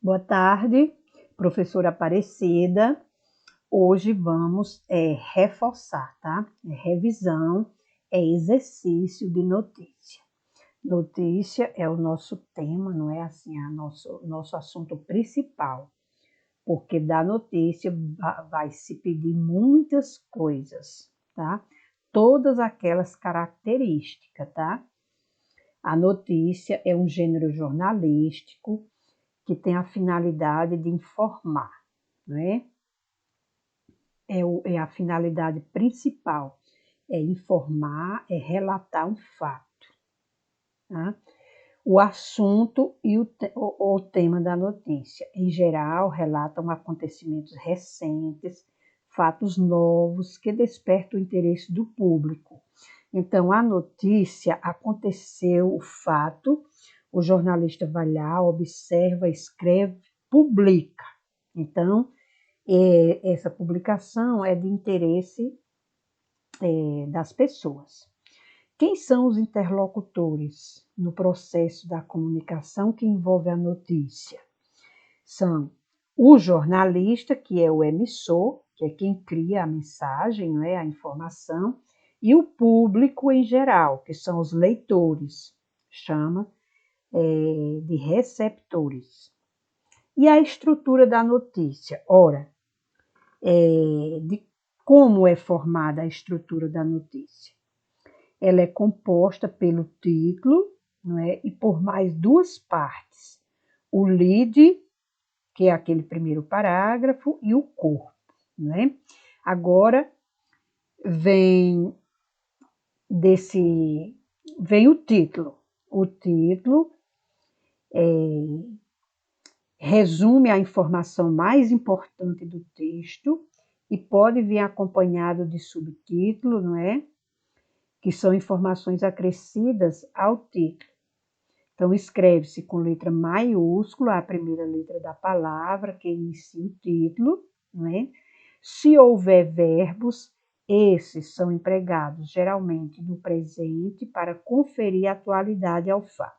Boa tarde, professora Aparecida. Hoje vamos reforçar, tá? Revisão, exercício de notícia. Notícia é o nosso tema, não é assim, nosso assunto principal, porque da notícia vai se pedir muitas coisas, tá? Todas aquelas características, tá? A notícia é um gênero jornalístico que tem a finalidade de informar, né? É a finalidade principal, é informar, é relatar um fato. Tá? O assunto e o tema da notícia, em geral, relatam acontecimentos recentes, fatos novos que despertam o interesse do público. Então, a notícia aconteceu, o fato, o jornalista vai lá, observa, escreve, publica. Então, essa publicação é de interesse das pessoas. Quem são os interlocutores no processo da comunicação que envolve a notícia? São o jornalista, que é o emissor, que é quem cria a mensagem, não é, a informação, e o público em geral, que são os leitores, chama de receptores. E a estrutura da notícia? Ora, de como é formada a estrutura da notícia. Ela é composta pelo título, não é? E por mais duas partes. O lead, que é aquele primeiro parágrafo, e o corpo. Não é? Agora, vem o título. O título resume a informação mais importante do texto e pode vir acompanhado de subtítulo, não é? Que são informações acrescidas ao título. Então, escreve-se com letra maiúscula, a primeira letra da palavra que inicia o título, não é? Se houver verbos, esses são empregados geralmente no presente para conferir atualidade ao fato.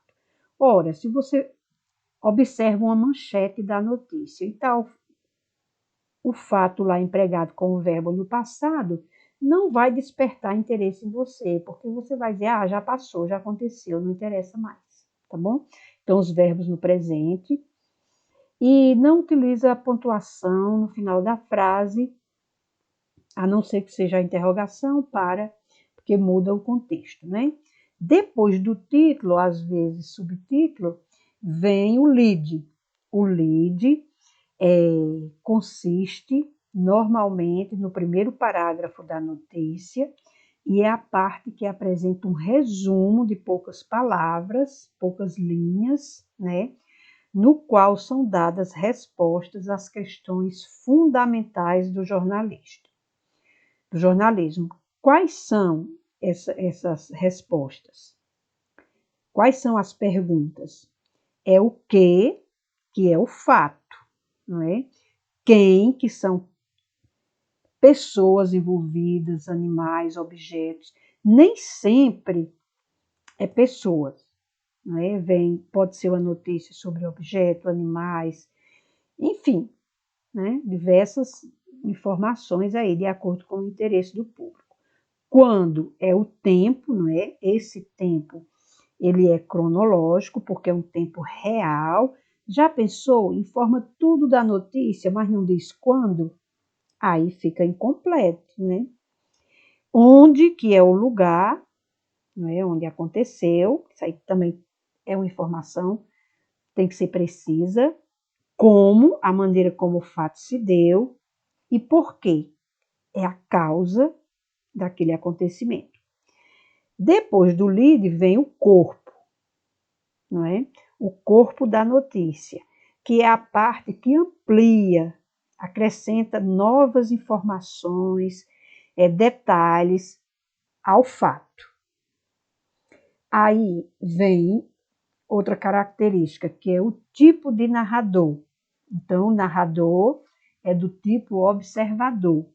Ora, se você observa uma manchete da notícia e tal, o fato lá empregado com o verbo no passado não vai despertar interesse em você, porque você vai dizer, já passou, já aconteceu, não interessa mais, tá bom? Então, os verbos no presente. E não utiliza a pontuação no final da frase, a não ser que seja a interrogação, porque muda o contexto, né? Depois do título, às vezes subtítulo, vem o lead. O lead consiste normalmente no primeiro parágrafo da notícia e é a parte que apresenta um resumo de poucas palavras, poucas linhas, né? No qual são dadas respostas às questões fundamentais do jornalismo. Quais são essas respostas? Quais são as perguntas? É o que é o fato, não é? Quem, que são pessoas envolvidas, animais, objetos. Nem sempre é pessoas, não é? Pode ser uma notícia sobre objeto, animais, enfim, né? Diversas informações aí, de acordo com o interesse do público. Quando é o tempo, não é? Esse tempo, ele é cronológico, porque é um tempo real. Já pensou? Informa tudo da notícia, mas não diz quando? Aí fica incompleto, né? Onde, que é o lugar, não é? Onde aconteceu, isso aí também é uma informação, tem que ser precisa. Como, a maneira como o fato se deu e por quê. É a causa daquele acontecimento. Depois do lead vem o corpo, não é? O corpo da notícia, que é a parte que amplia, acrescenta novas informações, detalhes ao fato. Aí vem outra característica, que é o tipo de narrador. Então, o narrador é do tipo observador.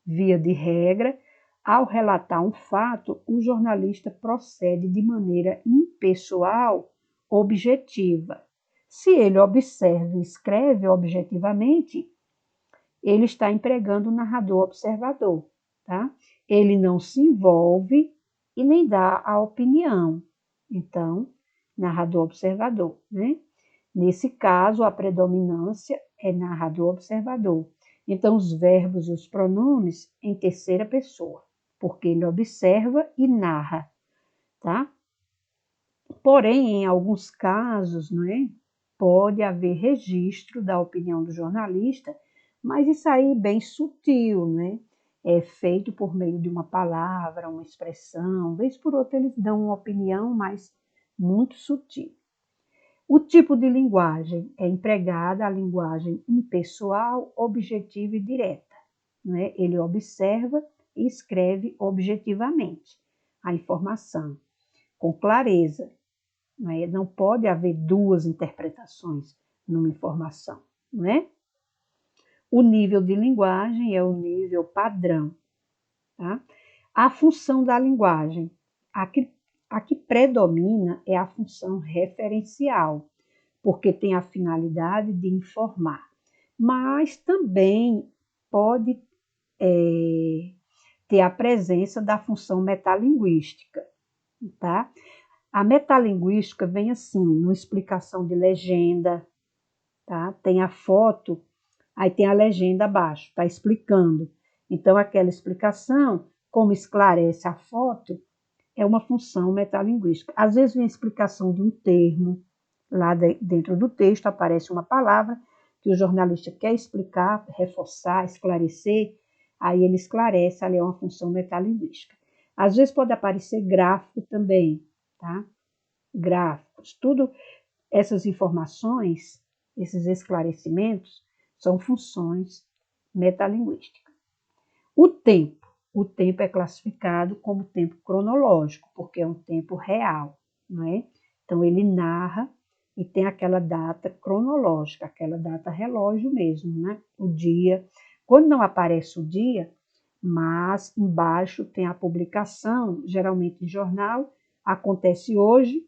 Via de regra, ao relatar um fato, o jornalista procede de maneira impessoal, objetiva, Se ele observa e escreve objetivamente, ele está empregando o narrador-observador, tá? Ele não se envolve e nem dá a opinião. Então, narrador-observador, né? Nesse caso, a predominância é narrador-observador. Então, os verbos e os pronomes em terceira pessoa, porque ele observa e narra, tá? Porém, em alguns casos, não é? Pode haver registro da opinião do jornalista, mas isso aí bem sutil, né? É feito por meio de uma palavra, uma expressão, vez por outra eles dão uma opinião, mas muito sutil. O tipo de linguagem é empregada a linguagem impessoal, objetiva e direta, né? Ele observa e escreve objetivamente a informação, com clareza. Não pode haver duas interpretações numa informação, não é? O nível de linguagem é o nível padrão, tá? A função da linguagem, a que predomina é a função referencial, porque tem a finalidade de informar, mas também pode ter a presença da função metalinguística, tá? A metalinguística vem assim, numa explicação de legenda, tá? Tem a foto, aí tem a legenda abaixo, está explicando. Então, aquela explicação, como esclarece a foto, é uma função metalinguística. Às vezes vem a explicação de um termo, lá dentro do texto aparece uma palavra que o jornalista quer explicar, reforçar, esclarecer, aí ele esclarece, ali é uma função metalinguística. Às vezes pode aparecer gráfico também, tá? Gráficos, tudo essas informações, esses esclarecimentos, são funções metalinguísticas. O tempo é classificado como tempo cronológico, porque é um tempo real, não é? Então ele narra e tem aquela data cronológica, aquela data relógio mesmo, né? O dia. Quando não aparece o dia, mas embaixo tem a publicação, geralmente em jornal, acontece hoje,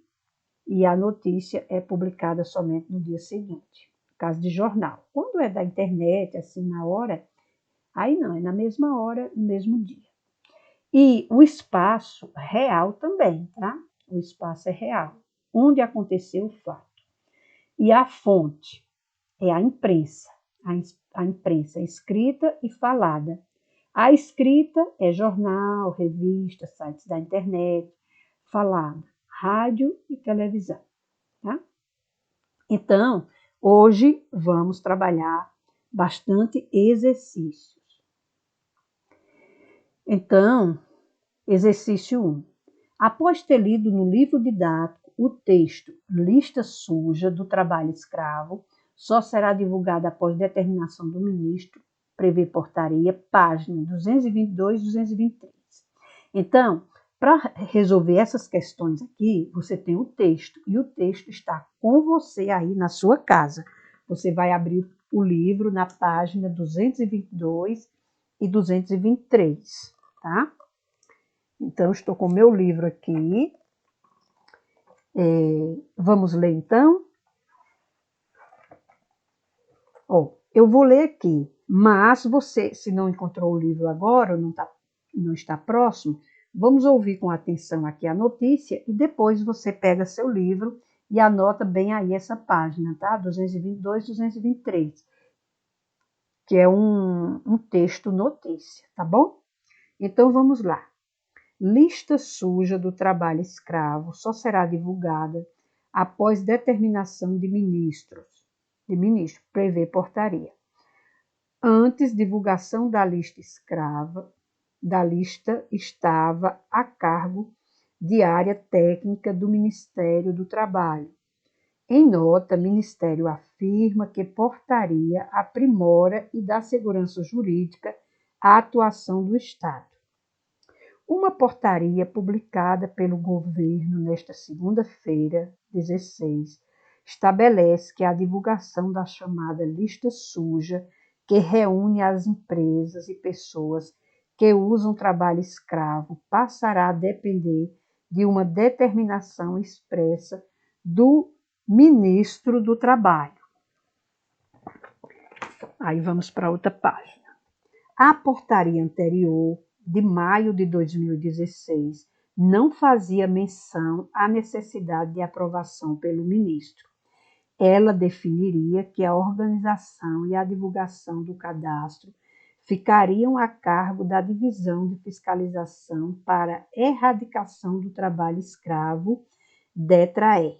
e a notícia é publicada somente no dia seguinte, no caso de jornal. Quando é da internet, assim, na hora, aí não, é na mesma hora, no mesmo dia. E o espaço real também, tá? O espaço é real, onde aconteceu o fato. E a fonte é a imprensa, a imprensa escrita e falada. A escrita é jornal, revista, sites da internet, falada, rádio e televisão, tá? Então, hoje vamos trabalhar bastante exercícios. Então, exercício 1. Após ter lido no livro didático o texto Lista Suja do Trabalho Escravo, só será divulgada após determinação do ministro, prevê portaria, página 222 e 223. Então, para resolver essas questões aqui, você tem o texto, e o texto está com você aí na sua casa. Você vai abrir o livro na página 222 e 223, tá? Então, estou com o meu livro aqui. Vamos ler, então? Eu vou ler aqui, mas você, se não encontrou o livro agora, ou não está próximo, vamos ouvir com atenção aqui a notícia e depois você pega seu livro e anota bem aí essa página, tá? 222, 223, que é um texto notícia, tá bom? Então, vamos lá. Lista suja do trabalho escravo só será divulgada após determinação de ministro, prevê portaria. Antes, divulgação da lista estava a cargo de área técnica do Ministério do Trabalho. Em nota, o Ministério afirma que portaria aprimora e dá segurança jurídica à atuação do Estado. Uma portaria publicada pelo governo nesta segunda-feira, 16, estabelece que a divulgação da chamada lista suja, que reúne as empresas e pessoas que usam trabalho escravo, passará a depender de uma determinação expressa do ministro do Trabalho. Aí vamos para outra página. A portaria anterior, de maio de 2016, não fazia menção à necessidade de aprovação pelo ministro. Ela definiria que a organização e a divulgação do cadastro ficariam a cargo da Divisão de Fiscalização para Erradicação do Trabalho Escravo, DETRAE.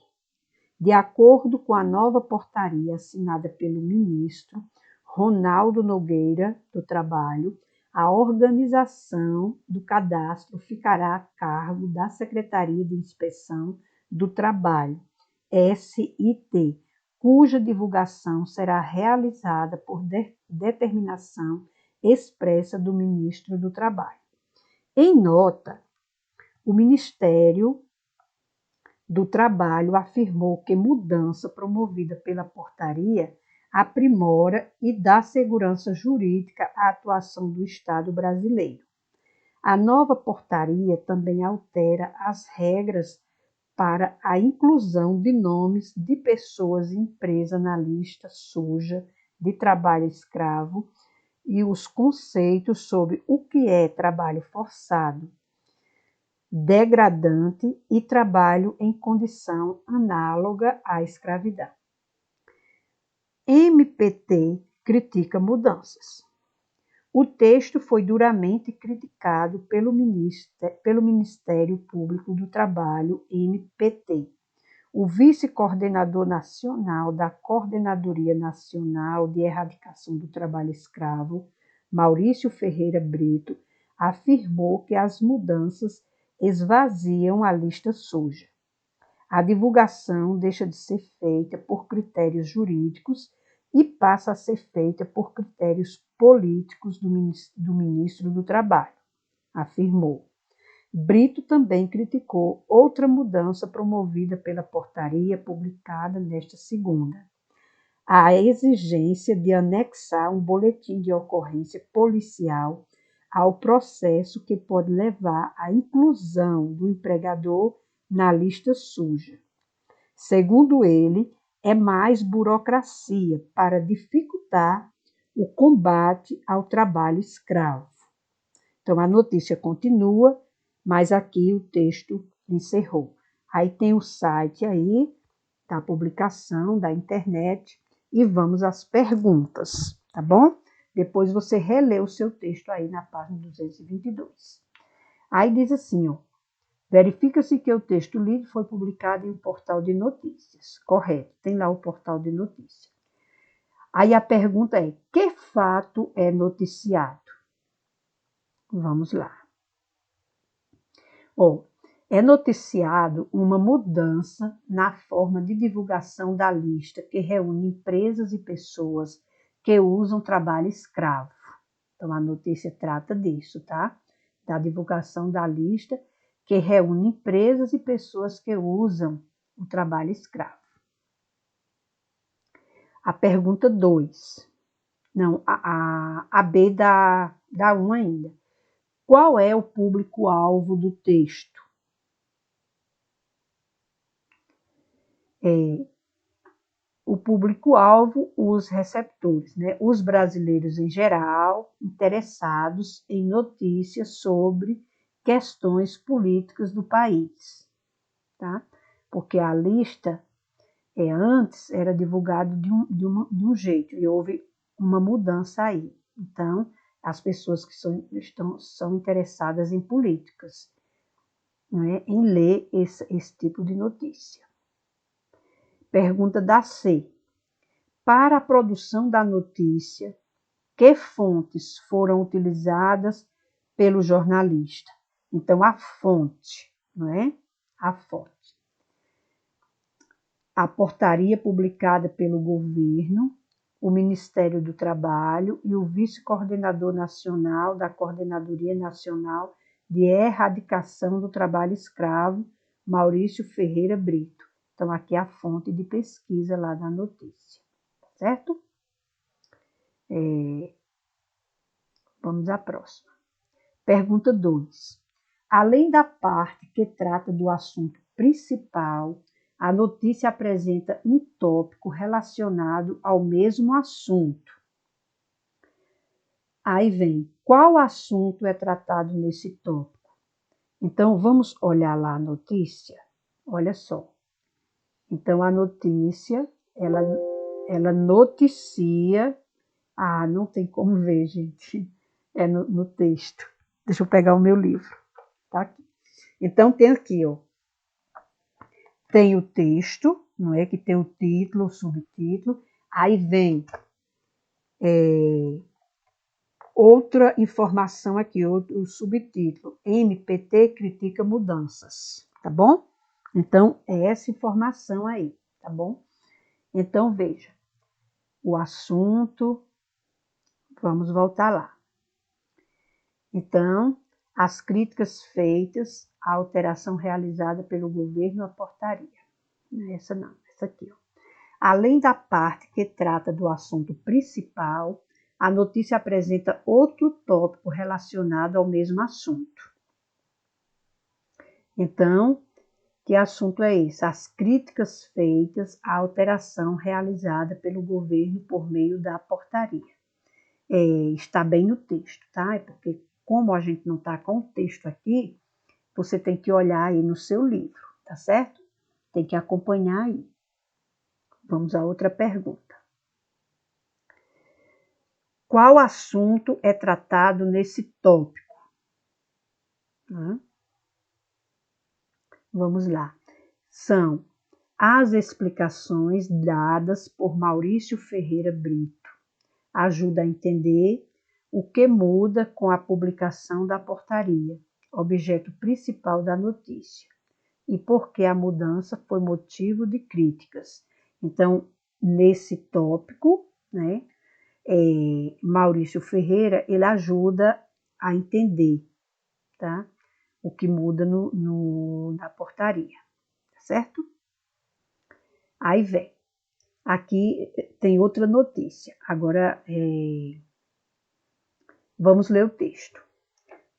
De acordo com a nova portaria assinada pelo ministro Ronaldo Nogueira do Trabalho, a organização do cadastro ficará a cargo da Secretaria de Inspeção do Trabalho, SIT, cuja divulgação será realizada por determinação expressa do ministro do Trabalho. Em nota, o Ministério do Trabalho afirmou que mudança promovida pela portaria aprimora e dá segurança jurídica à atuação do Estado brasileiro. A nova portaria também altera as regras para a inclusão de nomes de pessoas e empresas na lista suja de trabalho escravo e os conceitos sobre o que é trabalho forçado, degradante e trabalho em condição análoga à escravidão. MPT critica mudanças. O texto foi duramente criticado pelo Ministério Público do Trabalho, MPT. O vice-coordenador nacional da Coordenadoria Nacional de Erradicação do Trabalho Escravo, Maurício Ferreira Brito, afirmou que as mudanças esvaziam a lista suja. A divulgação deixa de ser feita por critérios jurídicos e passa a ser feita por critérios políticos do ministro do Trabalho, afirmou. Brito também criticou outra mudança promovida pela portaria publicada nesta segunda, a exigência de anexar um boletim de ocorrência policial ao processo que pode levar à inclusão do empregador na lista suja. Segundo ele, é mais burocracia para dificultar o combate ao trabalho escravo. Então, a notícia continua, mas aqui o texto encerrou. Aí tem o site aí, da publicação, da internet, e vamos às perguntas, tá bom? Depois você relê o seu texto aí na página 222. Aí diz assim, ó, verifica-se que o texto lido foi publicado em um portal de notícias. Correto, tem lá o portal de notícias. Aí a pergunta é, que fato é noticiado? Vamos lá. É noticiado uma mudança na forma de divulgação da lista que reúne empresas e pessoas que usam trabalho escravo. Então, a notícia trata disso, tá? Da divulgação da lista que reúne empresas e pessoas que usam o trabalho escravo. A pergunta 2. Não, a B dá 1 ainda. Qual é o público-alvo do texto? O público-alvo, os receptores, né? Os brasileiros em geral, interessados em notícias sobre questões políticas do país, tá? Porque a lista antes era divulgada de um jeito e houve uma mudança aí. Então, as pessoas que são interessadas em políticas, né? Em ler esse tipo de notícia. Pergunta da C. Para a produção da notícia, que fontes foram utilizadas pelo jornalista? Então, a fonte, não é? A fonte. A portaria publicada pelo governo, o Ministério do Trabalho e o vice-coordenador nacional da Coordenadoria Nacional de Erradicação do Trabalho Escravo, Maurício Ferreira Brito. Então, aqui é a fonte de pesquisa lá da notícia, certo? Vamos à próxima. Pergunta 2. Além da parte que trata do assunto principal, A notícia apresenta um tópico relacionado ao mesmo assunto. Aí vem, qual assunto é tratado nesse tópico? Então, vamos olhar lá a notícia? Olha só. Então, a notícia, ela noticia... Ah, não tem como ver, gente. É no texto. Deixa eu pegar o meu livro. Tá aqui. Então, tem aqui, ó. Tem o texto, não é? Que tem o título, o subtítulo. Aí vem outra informação aqui, outro subtítulo. MPT critica mudanças, tá bom? Então, é essa informação aí, tá bom? Então, veja. O assunto, vamos voltar lá. Então, as críticas feitas à alteração realizada pelo governo à portaria. Essa não, essa aqui, ó. Além da parte que trata do assunto principal, a notícia apresenta outro tópico relacionado ao mesmo assunto. Então, que assunto é esse? As críticas feitas à alteração realizada pelo governo por meio da portaria. Está bem no texto, tá? É porque, como a gente não está com o texto aqui, você tem que olhar aí no seu livro, tá certo? Tem que acompanhar aí. Vamos a outra pergunta. Qual assunto é tratado nesse tópico? Vamos lá. São as explicações dadas por Maurício Ferreira Brito. Ajuda a entender o que muda com a publicação da portaria, objeto principal da notícia, e por que a mudança foi motivo de críticas. Então, nesse tópico, né, Maurício Ferreira, ele ajuda a entender, tá? O que muda na portaria, tá certo? Aí vem, aqui tem outra notícia, agora vamos ler o texto.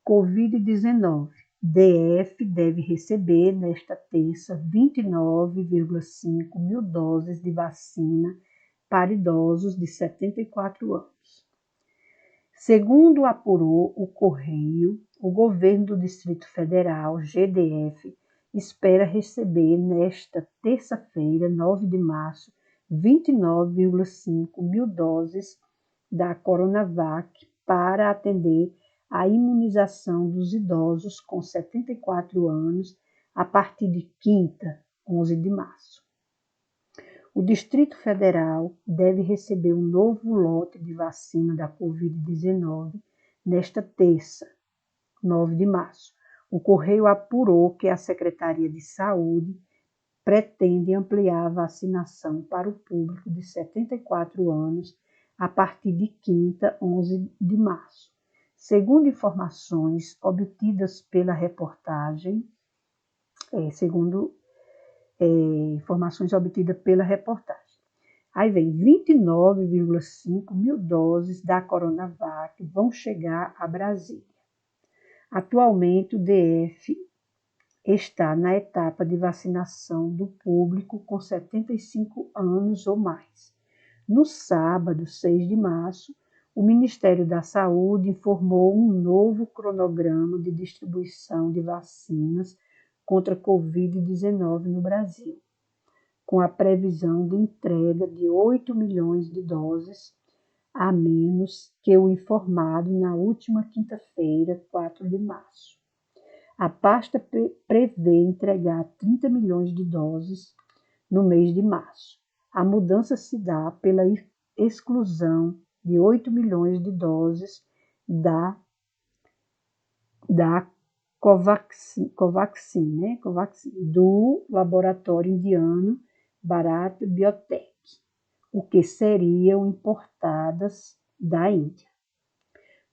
Covid-19, DF deve receber nesta terça 29,5 mil doses de vacina para idosos de 74 anos. Segundo apurou o Correio, o governo do Distrito Federal, GDF, espera receber nesta terça-feira, 9 de março, 29,5 mil doses da Coronavac para atender a imunização dos idosos com 74 anos a partir de quinta, 11 de março. O Distrito Federal deve receber um novo lote de vacina da Covid-19 nesta terça, 9 de março. O Correio apurou que a Secretaria de Saúde pretende ampliar a vacinação para o público de 74 anos a partir de quinta, 11 de março. Segundo informações obtidas pela reportagem, Aí vem 29,5 mil doses da Coronavac vão chegar a Brasília. Atualmente, o DF está na etapa de vacinação do público com 75 anos ou mais. No sábado, 6 de março, o Ministério da Saúde informou um novo cronograma de distribuição de vacinas contra a Covid-19 no Brasil, com a previsão de entrega de 8 milhões de doses, a menos que o informado na última quinta-feira, 4 de março. A pasta prevê entregar 30 milhões de doses no mês de março. A mudança se dá pela exclusão de 8 milhões de doses da Covaxin, né? Covaxin, do laboratório indiano Bharat Biotech, o que seriam importadas da Índia.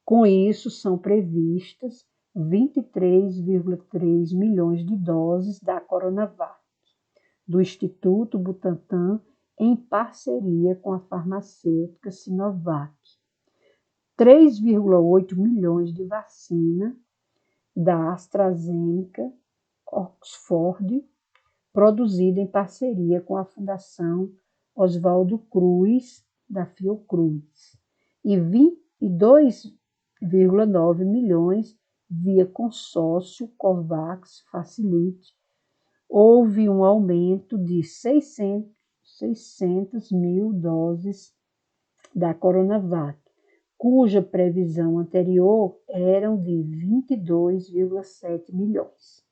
Com isso, são previstas 23,3 milhões de doses da Coronavac, do Instituto Butantan, em parceria com a farmacêutica Sinovac. 3,8 milhões de vacina da AstraZeneca, Oxford, produzida em parceria com a Fundação Oswaldo Cruz, da Fiocruz, e 22,9 milhões via consórcio COVAX Facilite. Houve um aumento de 600 mil doses da Coronavac, cuja previsão anterior eram de 22,7 milhões.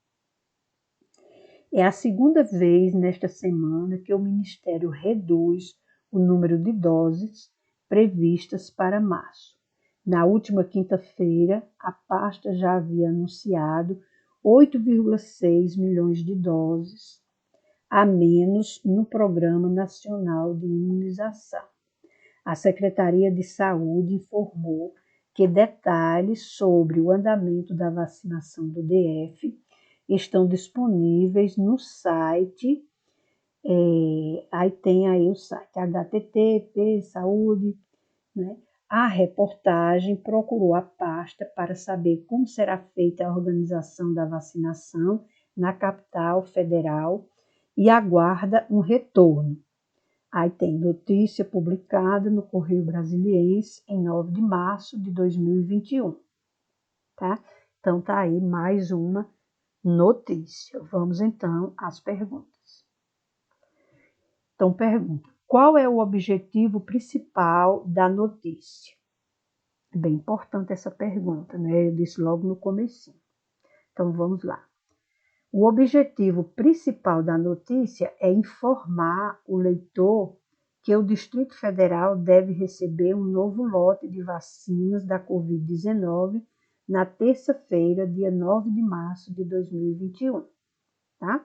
É a segunda vez nesta semana que o Ministério reduz o número de doses previstas para março. Na última quinta-feira, a pasta já havia anunciado 8,6 milhões de doses a menos no Programa Nacional de Imunização. A Secretaria de Saúde informou que detalhes sobre o andamento da vacinação do DF estão disponíveis no site, aí tem aí o site http saúde, né? A reportagem procurou a pasta para saber como será feita a organização da vacinação na capital federal e aguarda um retorno. Aí tem notícia publicada no Correio Brasiliense em 9 de março de 2021, tá? Então tá aí mais uma notícia. Vamos então às perguntas. Então pergunta: qual é o objetivo principal da notícia? Bem importante essa pergunta, né? Eu disse logo no comecinho. Então vamos lá. O objetivo principal da notícia é informar o leitor que o Distrito Federal deve receber um novo lote de vacinas da Covid-19 na terça-feira, dia 9 de março de 2021, tá?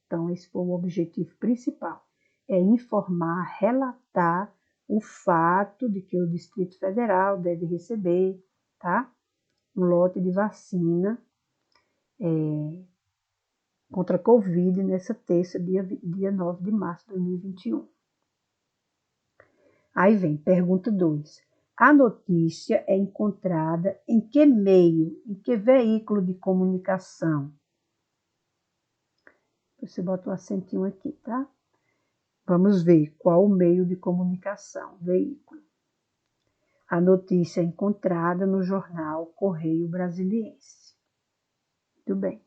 Então, esse foi o objetivo principal, é informar, relatar o fato de que o Distrito Federal deve receber, tá? Um lote de vacina contra a Covid nessa terça, dia 9 de março de 2021. Aí vem pergunta 2. A notícia é encontrada em que meio, em que veículo de comunicação? Você bota um acentinho aqui, tá? Vamos ver qual o meio de comunicação, veículo. A notícia é encontrada no jornal Correio Brasiliense. Muito bem.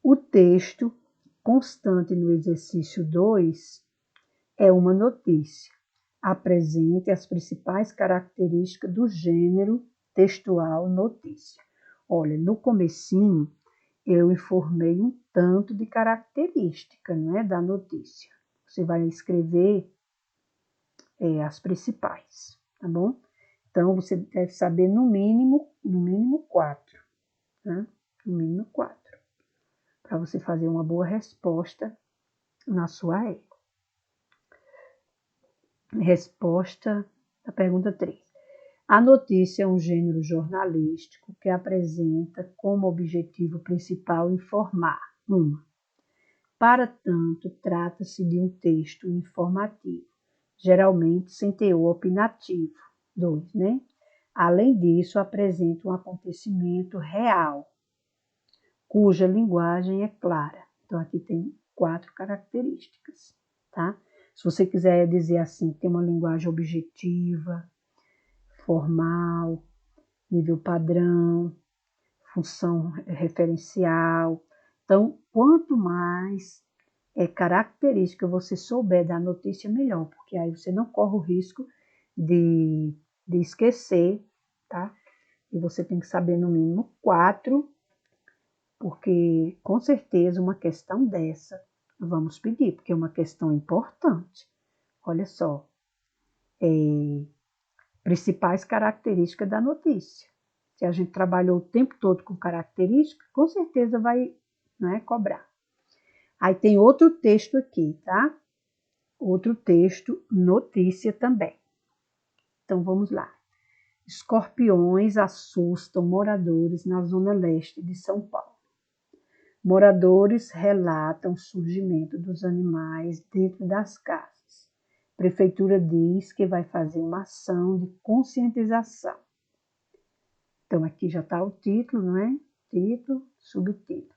O texto constante no exercício 2 é uma notícia. Apresente as principais características do gênero textual notícia. Olha, no comecinho eu informei um tanto de característica, né, da notícia. Você vai escrever as principais, tá bom? Então, você deve saber no mínimo 4, né? No mínimo 4, para você fazer uma boa resposta na sua régua. Resposta à pergunta 3. A notícia é um gênero jornalístico que apresenta como objetivo principal informar. 1. Para tanto, trata-se de um texto informativo, geralmente sem teor opinativo. 2. Né? Além disso, apresenta um acontecimento real, cuja linguagem é clara. Então, aqui tem 4 características, tá? Se você quiser dizer assim, tem uma linguagem objetiva, formal, nível padrão, função referencial. Então, quanto mais característica você souber da notícia, melhor, porque aí você não corre o risco de esquecer, tá? E você tem que saber no mínimo 4, porque com certeza uma questão dessa vamos pedir, porque é uma questão importante. Olha só, principais características da notícia. Se a gente trabalhou o tempo todo com características, com certeza vai, né, cobrar. Aí tem outro texto aqui, tá? Outro texto, notícia também. Então vamos lá. Escorpiões assustam moradores na zona leste de São Paulo. Moradores relatam o surgimento dos animais dentro das casas. Prefeitura diz que vai fazer uma ação de conscientização. Então, aqui já está o título, não é? Título, Subtítulo.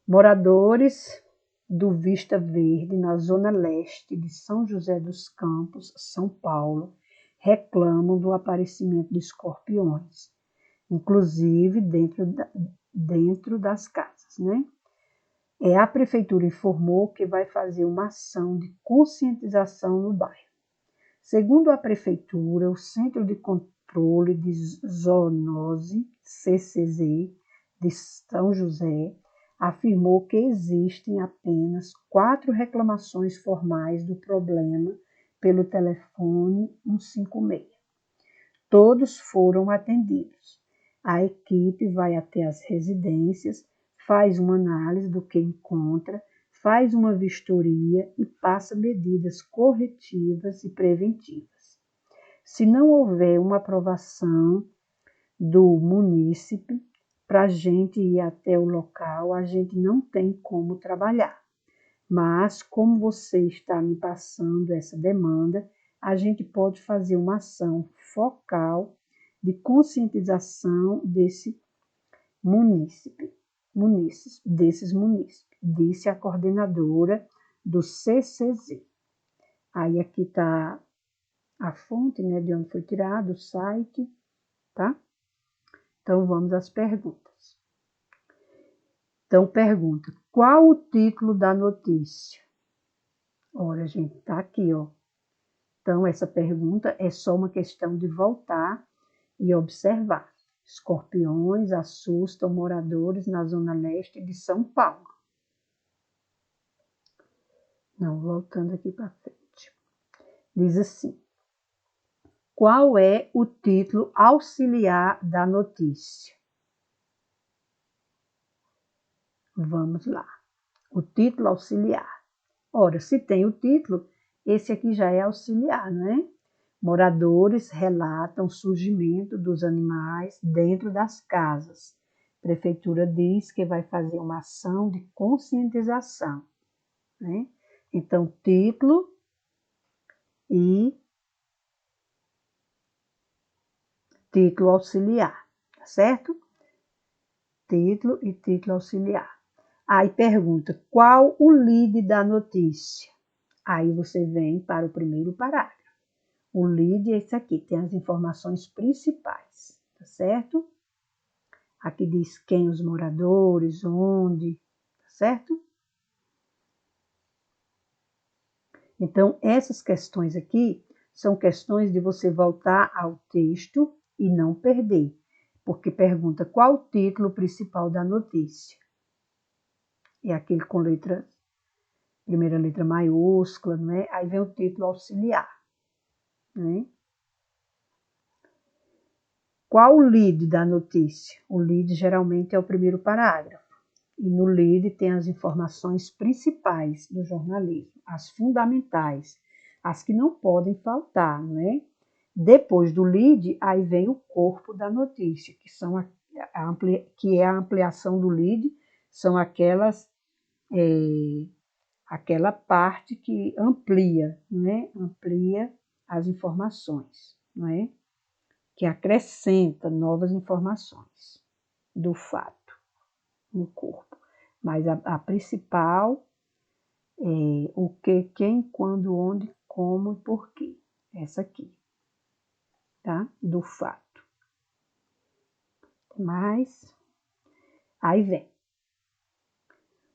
Moradores do Vista Verde, na zona leste de São José dos Campos, São Paulo, reclamam do aparecimento de escorpiões, inclusive dentro das casas, né? A prefeitura informou que vai fazer uma ação de conscientização no bairro. Segundo a prefeitura, o Centro de Controle de Zoonose, CCZ, de São José, afirmou que existem apenas 4 reclamações formais do problema pelo telefone 156. Todos foram atendidos. A equipe vai até as residências, faz uma análise do que encontra, faz uma vistoria e passa medidas corretivas e preventivas. Se não houver uma aprovação do munícipe para a gente ir até o local, a gente não tem como trabalhar. Mas, como você está me passando essa demanda, a gente pode fazer uma ação focal de conscientização desses munícipes, disse a coordenadora do CCZ. Aí aqui está a fonte, né, de onde foi tirado, o site, tá? Então, vamos às perguntas. Então, pergunta, qual o título da notícia? Olha, gente, tá aqui, ó. Então, essa pergunta é só uma questão de voltar e observar. Escorpiões assustam moradores na zona leste de São Paulo. Não, voltando aqui para frente. Diz assim, qual é o título auxiliar da notícia? Vamos lá. O título auxiliar. Ora, se tem o título, esse aqui já é auxiliar, não é? Moradores relatam surgimento dos animais dentro das casas. Prefeitura diz que vai fazer uma ação de conscientização, né? Então, título e título auxiliar, tá certo? Título e título auxiliar. Aí pergunta, qual o lead da notícia? Aí você vem para o primeiro parágrafo. O lead é esse aqui, tem as informações principais, tá certo? Aqui diz quem os moradores, onde, tá certo? Então, essas questões aqui são questões de você voltar ao texto e não perder, porque pergunta qual o título principal da notícia. É aquele com primeira letra maiúscula, né? Aí vem o título auxiliar, né? Qual o lead da notícia? O lead geralmente é o primeiro parágrafo. E no lead tem as informações principais do jornalismo, as fundamentais, as que não podem faltar, não é? Depois do lead, aí vem o corpo da notícia, que é a ampliação do lead, são aquela parte que amplia, não é? Amplia as informações, não é? Que acrescenta novas informações do fato no corpo. Mas a principal é o que, quem, quando, onde, como e porquê. Essa aqui, tá? Do fato. Mais. Aí vem.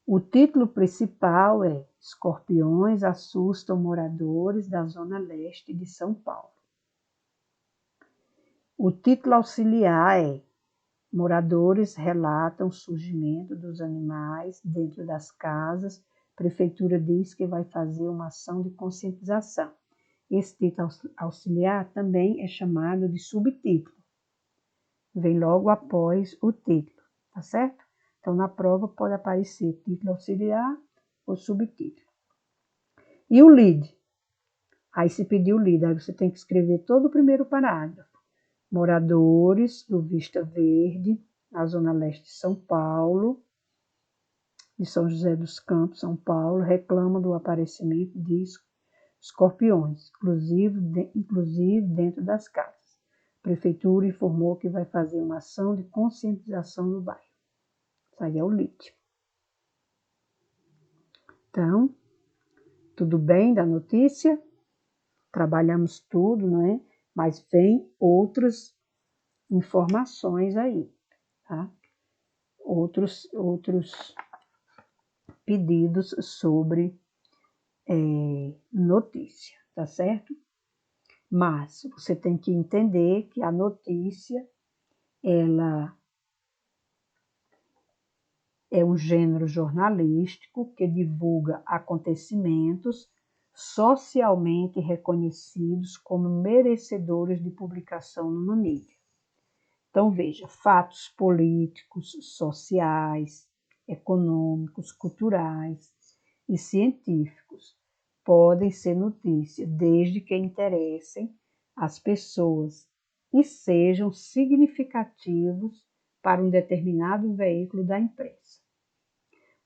O título principal é Escorpiões assustam moradores da zona leste de São Paulo. O título auxiliar é Moradores relatam o surgimento dos animais dentro das casas. Prefeitura diz que vai fazer uma ação de conscientização. Esse título auxiliar também é chamado de subtítulo. Vem logo após o título, tá certo? Então, na prova pode aparecer título auxiliar ou subtítulo. E o lead? Aí se pedir o lead, aí você tem que escrever todo o primeiro parágrafo. Moradores do Vista Verde, na zona leste de São Paulo, de São José dos Campos, São Paulo, reclamam do aparecimento de escorpiões, inclusive dentro das casas. A prefeitura informou que vai fazer uma ação de conscientização no bairro. Isso aí é o lítio. Então, tudo bem da notícia? Trabalhamos tudo, não é? Mas vem outras informações aí, tá? Outros pedidos sobre notícia, tá certo? Mas você tem que entender que a notícia, ela é um gênero jornalístico que divulga acontecimentos socialmente reconhecidos como merecedores de publicação numa mídia. Então, veja, fatos políticos, sociais, econômicos, culturais e científicos podem ser notícia desde que interessem as pessoas e sejam significativos para um determinado veículo da imprensa.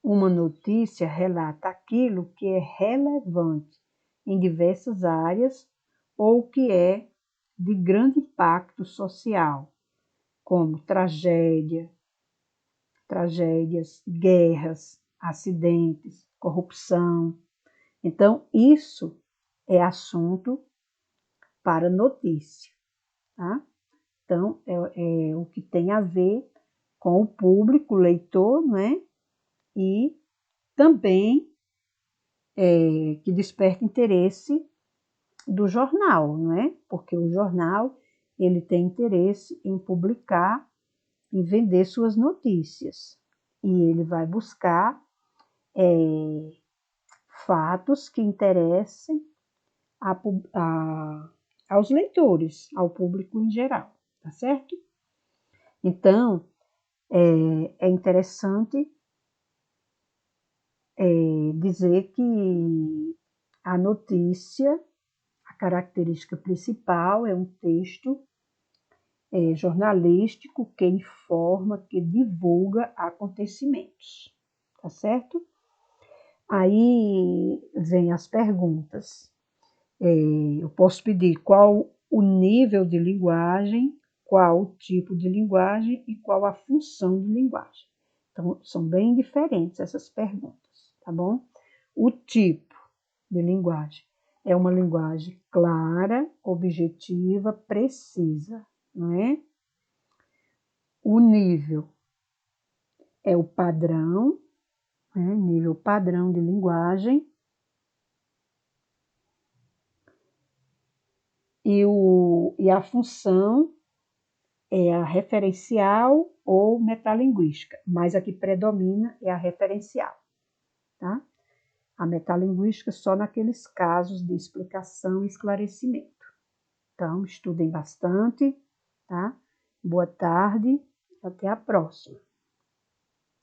Uma notícia relata aquilo que é relevante em diversas áreas ou que é de grande impacto social, como tragédias, guerras, acidentes, corrupção. Então, isso é assunto para notícia, tá? Então, é o que tem a ver com o público, o leitor, não é? E também que desperta interesse do jornal, não é? Porque o jornal, ele tem interesse em publicar, em vender suas notícias. E ele vai buscar fatos que interessem aos leitores, ao público em geral, tá certo? Então, é interessante dizer que a notícia, a característica principal é um texto jornalístico que informa, que divulga acontecimentos, tá certo? Aí vem as perguntas. Eu posso pedir qual o nível de linguagem, qual o tipo de linguagem e qual a função de linguagem. Então, são bem diferentes essas perguntas, tá bom? O tipo de linguagem é uma linguagem clara, objetiva, precisa, não é? O nível é o padrão, né? Nível padrão de linguagem. E a função é a referencial ou metalinguística, mas a que predomina é a referencial, tá? A metalinguística só naqueles casos de explicação e esclarecimento. Então, estudem bastante, tá? Boa tarde, até a próxima.